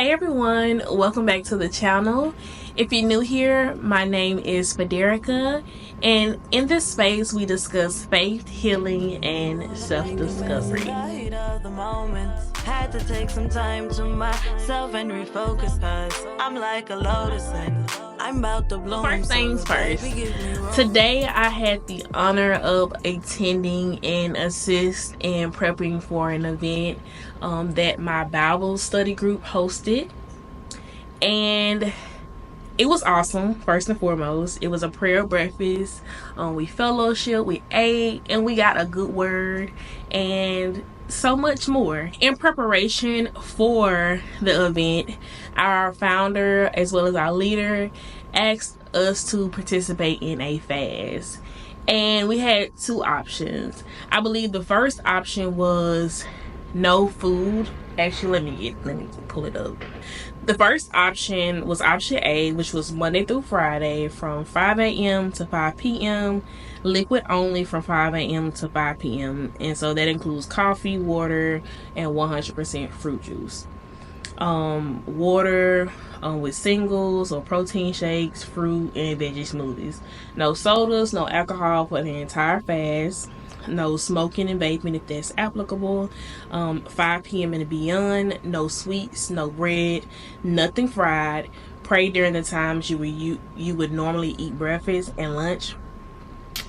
Hey everyone, welcome back to the channel. If you're new here, my name is Federica, and in this space we discuss faith, healing, and self-discovery. Had to take some time to myself and refocus, cause I'm like a lotus and I'm about to bloom. First things first, today I had the honor of attending and assist in prepping for an event that my Bible study group hosted, and it was awesome. First and foremost, it was a prayer breakfast. We fellowship, we ate, and we got a good word and so much more. In preparation for the event, our founder as well as our leader asked us to participate in a fast, and we had two options. I believe the first option was no food. Actually, let me pull it up. The first option was option A, which was Monday through Friday from 5 a.m. to 5 p.m. liquid only from 5 a.m. to 5 p.m. and so that includes coffee, water, and 100% fruit juice. Water with singles or protein shakes, fruit, and veggie smoothies. No sodas, no alcohol for the entire fast. No smoking and vaping if that's applicable. 5 p.m. and beyond. No sweets, no bread, nothing fried. Pray during the times you would normally eat breakfast and lunch.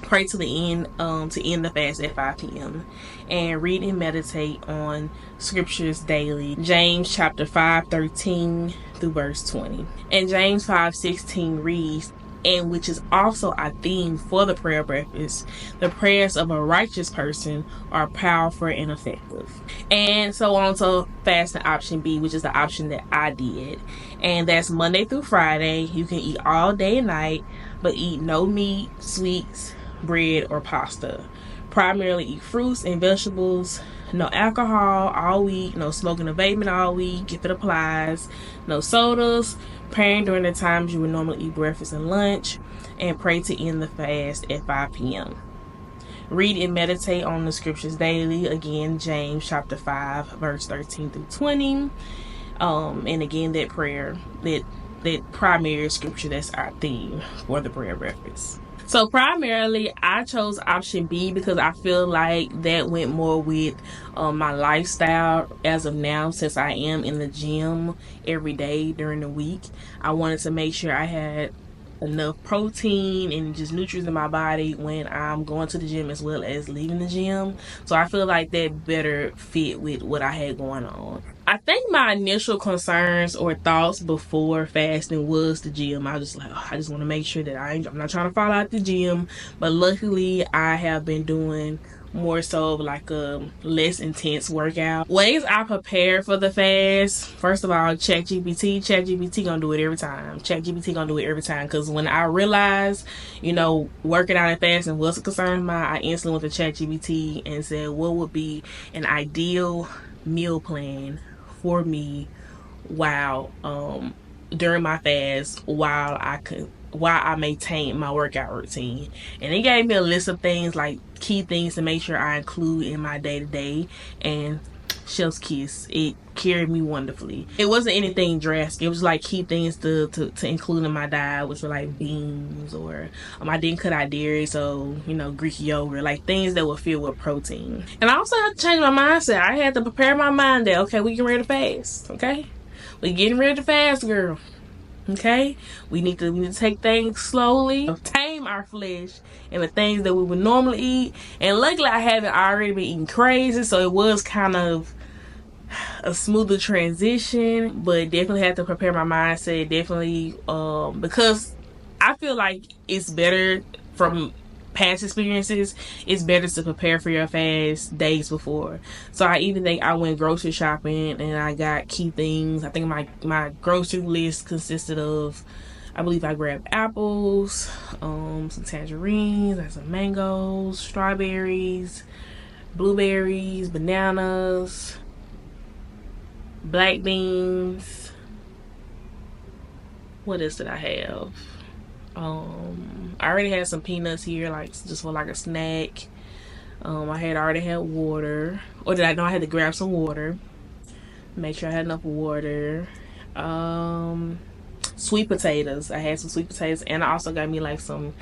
Pray to the end to end the fast at 5 p.m. and read and meditate on scriptures daily. James chapter 5:13 through verse 20. And James 5:16 reads, and which is also a theme for the prayer breakfast: the prayers of a righteous person are powerful and effective. And so on to fasting option B, which is the option that I did, and that's Monday through Friday. You can eat all day and night, but eat no meat, sweets, bread, or pasta. Primarily eat fruits and vegetables. No alcohol all week. No smoking or vaping all week if it applies. No sodas. Praying during the times you would normally eat breakfast and lunch, and pray to end the fast at 5 p.m. Read and meditate on the scriptures daily. Again, James chapter 5 verse 13 through 20. And again, that prayer, that primary scripture, that's our theme for the prayer breakfast. So primarily I chose option B because I feel like that went more with my lifestyle as of now, since I am in the gym every day during the week. I wanted to make sure I had enough protein and just nutrients in my body when I'm going to the gym as well as leaving the gym. So I feel like that better fit with what I had going on. I think my initial concerns or thoughts before fasting was the gym. I was just like, I just want to make sure that I'm not trying to fall out the gym. But luckily I have been doing more so of like a less intense workout. Ways I prepare for the fast: first of all, ChatGPT gonna do it every time. ChatGPT gonna do it every time, because when I realized, working out and fasting was a concern of mine, I instantly went to ChatGPT and said, what would be an ideal meal plan for me while during my fast, while I maintain my workout routine. And it gave me a list of things, like key things to make sure I include in my day-to-day, and chef's kiss, it carried me wonderfully. It wasn't anything drastic. It was like key things to include in my diet, which were like beans, or I didn't cut out dairy, so Greek yogurt, like things that were filled with protein. And I also had to change my mindset. I had to prepare my mind that, okay, we getting ready to fast. Okay, we getting ready to fast, girl. Okay, we need to take things slowly, tame our flesh and the things that we would normally eat. And luckily I haven't already been eating crazy, so it was kind of a smoother transition. But definitely had to prepare my mindset, definitely, because I feel like it's better, from past experiences, it's better to prepare for your fast days before. So I even think I went grocery shopping and I got key things. I think my grocery list consisted of, I believe I grabbed apples, some tangerines, and some mangoes, strawberries, blueberries, bananas, black beans. What else did I have? I already had some peanuts here, like just for like a snack. I had already had water, or did I know I had to grab some water? Make sure I had enough water. Sweet potatoes. I had some sweet potatoes, and I also got me like some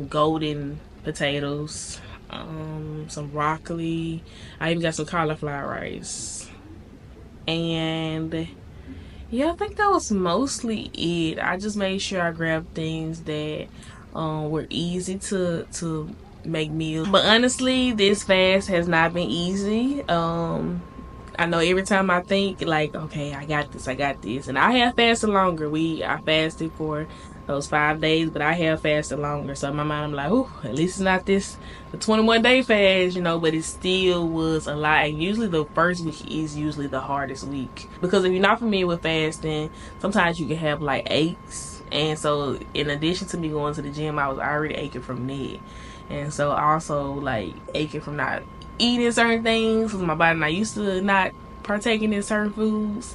golden potatoes, some broccoli. I even got some cauliflower rice, and yeah, I think that was mostly it. I just made sure I grabbed things that were easy to make meals. But honestly, this fast has not been easy. I know every time I think like, okay, I got this, and I have fasted longer. I fasted for those 5 days, but I have fasted longer. So in my mind, I'm like, oh, at least it's not the 21-day fast, but it still was a lot. And usually the first week is usually the hardest week, because if you're not familiar with fasting, sometimes you can have like aches. And so in addition to me going to the gym, I was already aching from that. And so also like aching from not eating certain things, because my body not used to not partaking in certain foods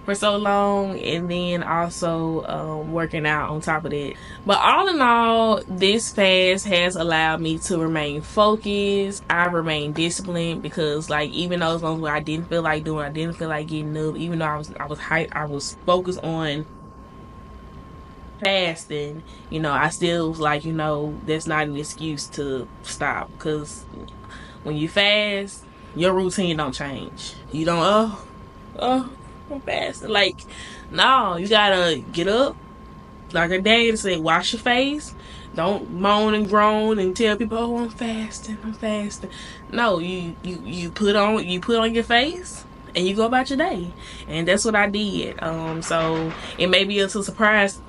for so long, and then also working out on top of that. But all in all, this fast has allowed me to remain focused. I remain disciplined, because like even those ones where I didn't feel like doing, I didn't feel like getting up, even though I was focused on fasting, I still was like, that's not an excuse to stop, because when you fast, your routine don't change. You don't, I'm fasting. Like, no, you gotta get up, like a day, to say, wash your face. Don't moan and groan and tell people, oh, I'm fasting. No, you put on your face and you go about your day. And that's what I did. So it may be a surprise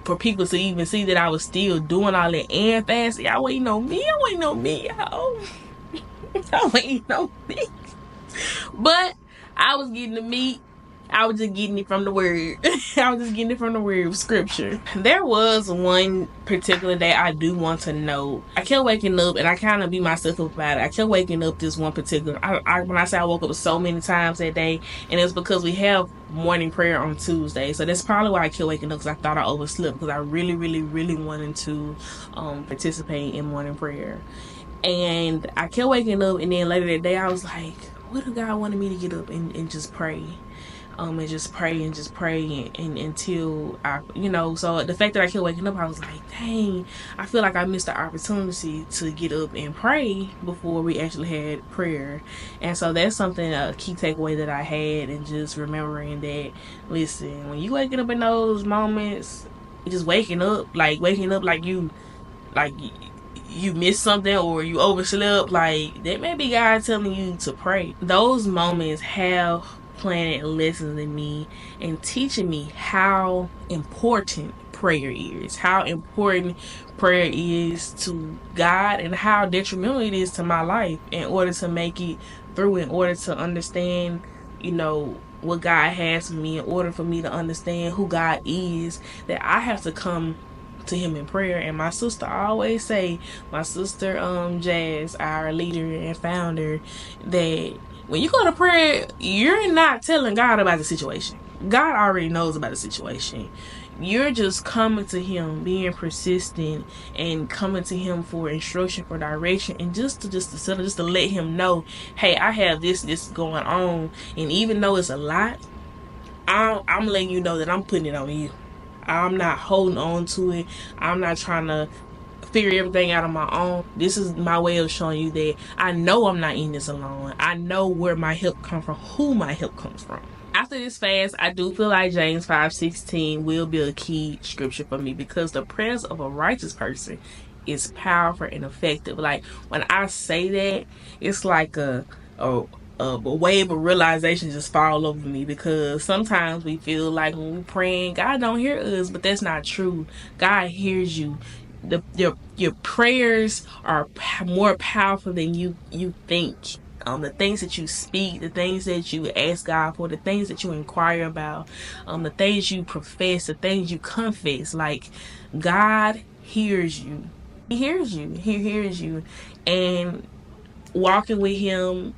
for people to even see that I was still doing all that and fasting. Y'all waiting on me. Y'all. I waiting on me. But I was getting the meat. I was just getting it from the word. I was just getting it from the word of scripture. There was one particular day I do want to note. I kept waking up, and I kind of beat myself up about it. I kept waking up this one particular, when I say I woke up so many times that day, and it's because we have morning prayer on Tuesday. So that's probably why I kept waking up, because I thought I overslept, because I really, really, really wanted to participate in morning prayer. And I kept waking up, and then later that day I was like, what if God wanted me to get up and just pray? And just pray and until I, so the fact that I kept waking up, I was like, dang, I feel like I missed the opportunity to get up and pray before we actually had prayer. And so that's something, a key takeaway that I had, and just remembering that, listen, when you waking up in those moments, just waking up like you missed something or you overslept, like that may be God telling you to pray. Those moments have planted lessons in me and teaching me how important prayer is, to God, and how detrimental it is to my life, in order to make it through, in order to understand, what God has for me, in order for me to understand who God is, that I have to come to him in prayer. And my sister always say, Jazz, our leader and founder, that when you go to prayer, you're not telling God about the situation. God already knows about the situation. You're just coming to him, being persistent, and coming to him for instruction, for direction, and just to let him know, hey, I have this going on, and even though it's a lot, I'm letting you know that I'm putting it on you. I'm not holding on to it. I'm not trying to figure everything out on my own. This is my way of showing you that I know I'm not in this alone. I know where my help comes from, who my help comes from. After this fast, I do feel like James 5:16 will be a key scripture for me, because the prayers of a righteous person is powerful and effective. Like, when I say that, it's like a wave of realization just fall over me, because sometimes we feel like when we're praying, God don't hear us, but that's not true. God hears you. Your prayers are more powerful than you think. The things that you speak, the things that you ask God for, the things that you inquire about, the things you profess, the things you confess, like, God hears you. He hears you. And walking with him,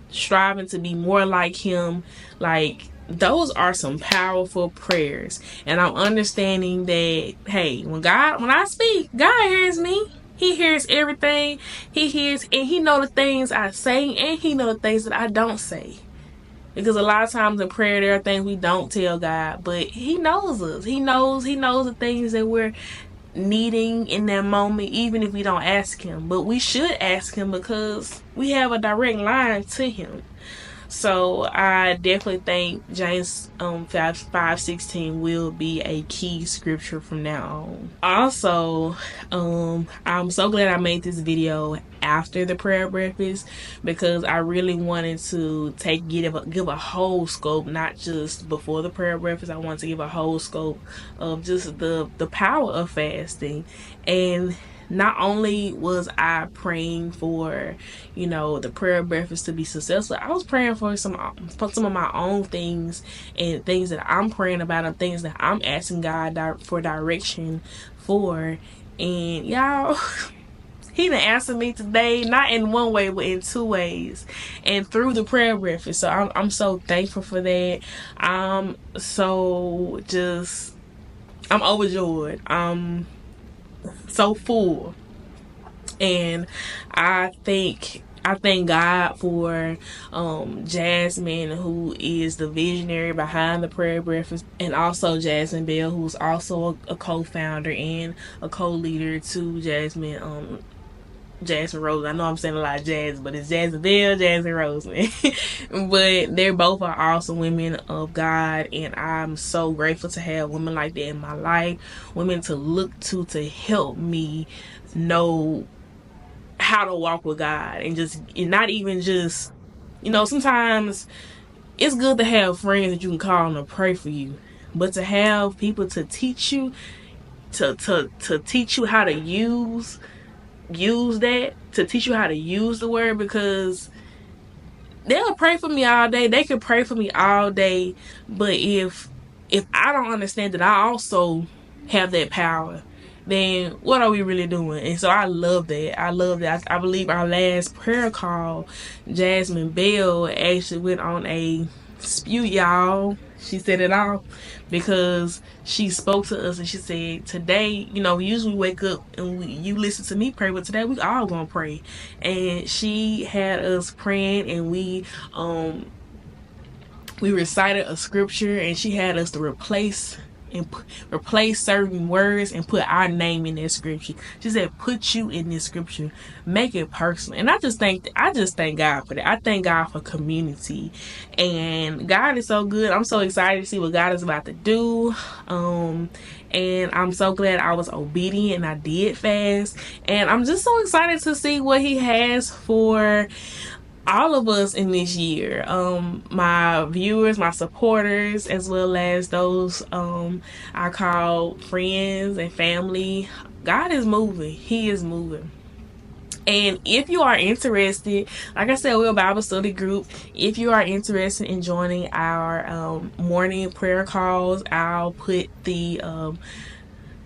striving to be more like him, like, those are some powerful prayers. And I'm understanding that, hey, when I speak, God hears me. He hears everything. He hears, and he knows the things I say, and he knows the things that I don't say. Because a lot of times in prayer, there are things we don't tell God, but He knows us. He knows the things that we're needing in that moment, even if we don't ask Him. But we should ask Him because we have a direct line to Him. So I definitely think James 5:16 will be a key scripture from now on. Also, I'm so glad I made this video after the prayer breakfast, because I really wanted to give a whole scope, not just before the prayer breakfast. I wanted to give a whole scope of just the power of fasting. And not only was I praying for, the prayer breakfast to be successful, I was praying for some of my own things, and things that I'm praying about, and things that I'm asking God for direction for. And y'all, He done answered me today, not in one way, but in two ways, and through the prayer breakfast. So I'm so thankful for that. I'm overjoyed. I'm so full. And I thank God for Jasmine, who is the visionary behind the prayer breakfast, and also Jasmine Bell, who's also a co-founder and a co-leader to Jasmine Rose. I know I'm saying a lot of jazz, but it's Jasmine Bell, Jasmine Roseman. But they both are awesome women of God, and I'm so grateful to have women like that in my life, women to look to help me know how to walk with God, and not even just, sometimes it's good to have friends that you can call on to pray for you, but to have people to teach you, to teach you how to use that, to teach you how to use the word, because they'll pray for me all day. They can pray for me all day, but if I don't understand that I also have that power, then what are we really doing? And so I love that. I believe our last prayer call, Jasmine Bell actually went on a spew, y'all. She said it all, because she spoke to us and she said, today, we usually wake up and you listen to me pray, but today we all gonna pray. And she had us praying, and we recited a scripture, and she had us to replace certain words and put our name in that scripture. She said, put you in this scripture, make it personal. And I just thank God for that. I thank God for community, and God is so good. I'm so excited to see what God is about to do. And I'm so glad I was obedient and I did fast, and I'm just so excited to see what He has for all of us in this year, my viewers, my supporters, as well as those I call friends and family. God is moving. He is moving. And if you are interested, like I said, we're a Bible study group. If you are interested in joining our morning prayer calls, I'll put the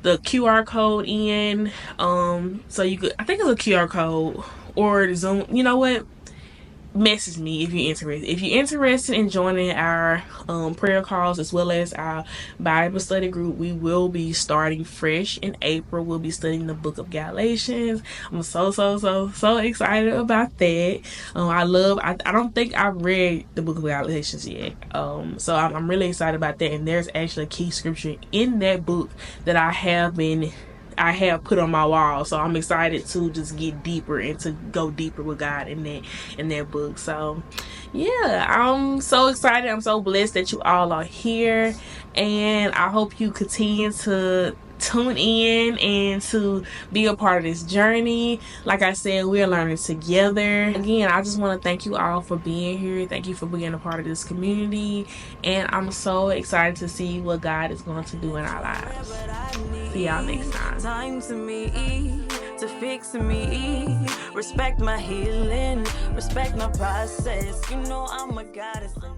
QR code in, so you could, I think it's a QR code or Zoom. You know what? Message me if you're interested. If you're interested in joining our prayer calls as well as our Bible study group, we will be starting fresh in April. We'll be studying the book of Galatians. I'm so excited about that. I don't think I've read the book of Galatians yet, so I'm really excited about that. And there's actually a key scripture in that book that I have put on my wall, so I'm excited to just get deeper and to go deeper with God in that book. So yeah, I'm so excited. I'm so blessed that you all are here, and I hope you continue to tune in and to be a part of this journey. Like I said, we're learning together. Again, I just want to thank you all for being here. Thank you for being a part of this community, and I'm so excited to see what God is going to do in our lives. See y'all next time. Time to me, to fix me, respect my healing, respect my process. I'm a goddess and I'm